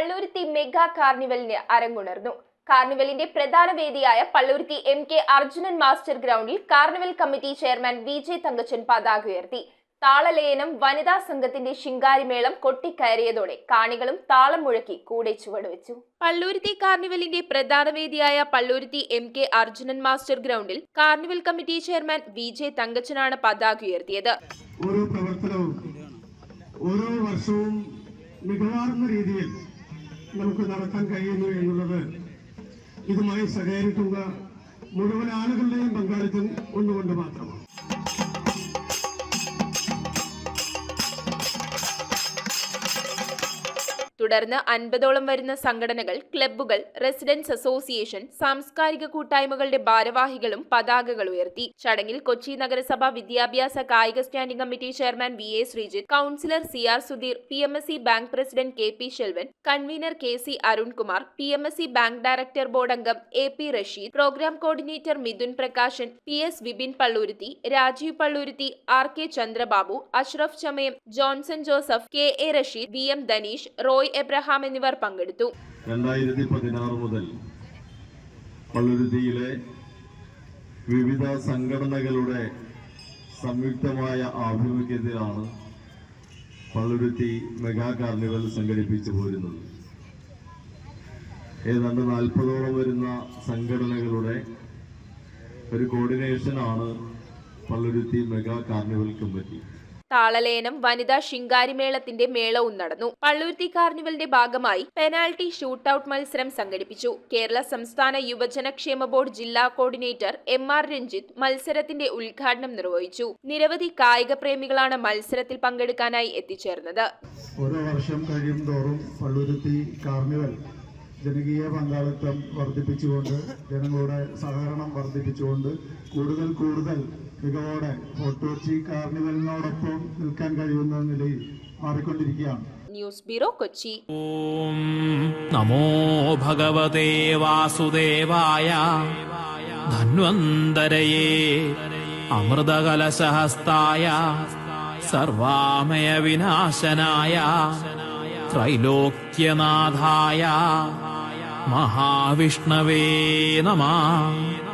Palluruthy mega കാർണിവലിന് അരങ്ങുണർന്നു. കാർണിവലിന്റെ പ്രധാന വേദിയായ Palluruthy MK Arjunan master ഗ്രൗണ്ടിൽ carnival committee chairman VJ Thankachan പതാക ഉയർത്തി. താളലയനം വനിതാ സംഘത്തിന്റെ ശിങ്കാരിമേളം കൊട്ടിക്കയറിയതോടെ കാണികളും താളം മുഴക്കി കൂടെ ചുവടുവെച്ചു. പള്ളുരുത്തി കാർണിവലിന്റെ പ്രധാന വേദിയായ പള്ളുരുത്തി MK അർജുനൻ മാസ്റ്റർ ഗ്രൗണ്ടിൽ കാർണിവൽ കമ്മിറ്റി ചെയർമാൻ VJ തങ്കച്ചനാണ് പതാക ഉയർത്തിയത്. ഓരോ പ്രവർത്തനവും ഓരോ വർഷവും മികവാർന്ന രീതിയിൽ നമുക്ക് നടത്താൻ കഴിയുന്നു എന്നുള്ളത് ഇതുമായി സഹകരിക്കുക മുഴുവൻ ആളുകളുടെയും പങ്കാളിത്തം ഒന്നുകൊണ്ട് മാത്രമാണ്. തുടർന്ന് 50ഓളം വരുന്ന സംഘടനകൾ, ക്ലബ്ബുകൾ, റെസിഡൻസ് അസോസിയേഷൻ, സാംസ്കാരിക കൂട്ടായ്മകളുടെ ഭാരവാഹികളും പതാകകൾ ഉയർത്തി. ചടങ്ങിൽ കൊച്ചി നഗരസഭ വിദ്യാഭ്യാസ കായിക standing committee chairman VA Sreejith, councillor CR Sudheer, PMSC bank president KP Selvan, convener KC Arunkumar, PMSC bank director board അംഗം AP Rasheed, programme coordinator Mithun Prakashan, PS Vipin Palluruthy, Rajeev Palluruthy, RK Chandrababu, Ashraf Chamayam, Johnson Joseph, KA Rasheed, VM Dhaneesh, Roy Abraham എന്നിവർ പങ്കെടുത്തു. 2016 മുതൽ പള്ളുരുത്തിയിലെ വിവിധ സംഘടനകളുടെ സംയുക്തമായ ആഭിമുഖ്യത്തിലാണ് പള്ളുരുത്തി മെഗാ കാർണിവൽ സംഘടിപ്പിച്ചു പോരുന്നത്. ഏതാണ്ട് 40ഓളം വരുന്ന സംഘടനകളുടെ ഒരു കോർഡിനേഷനാണ് പള്ളുരുത്തി മെഗാ കാർണിവൽ കമ്മിറ്റി. താളലയനം വനിതാ ശിങ്കാരിമേളത്തിന്റെ മേളവും നടന്നു. പള്ളുരുത്തി കാർണിവലിന്റെ ഭാഗമായി പെനാൽറ്റി ഷൂട്ടൌട്ട് മത്സരം സംഘടിപ്പിച്ചു. കേരള സംസ്ഥാന യുവജനക്ഷേമ ബോർഡ് ജില്ലാ കോർഡിനേറ്റർ MR രഞ്ജിത്ത് മത്സരത്തിന്റെ ഉദ്ഘാടനം നിർവഹിച്ചു. നിരവധി കായിക പ്രേമികളാണ് മത്സരത്തിൽ പങ്കെടുക്കാനായി എത്തിച്ചേർന്നത്. ഓരോ വർഷം കഴിയും തോറും പള്ളുരുത്തി കാർണിവൽ ജനകീയ പങ്കാളിത്തം വർദ്ധിപ്പിച്ചുകൊണ്ട്, ജനങ്ങളുടെ സഹകരണം വർദ്ധിപ്പിച്ചുകൊണ്ട് കൂടുതൽ മികവോടെ ഫോർട്ട് കൊച്ചി കാർണിവലിനോടൊപ്പം നിൽക്കാൻ കഴിയുന്ന നിലയിൽ മാറിക്കൊണ്ടിരിക്കുകയാണ്. News bureau, Kochi. ഓം നമോ ഭഗവതേ വാസുദേവായ ധന്വന്തരയേ അമൃതകലശഹസ്തായ സർവാമയ വിനാശനായ ത്രൈലോക്യനാഥായ മഹാവിഷ്ണവേ നമഃ.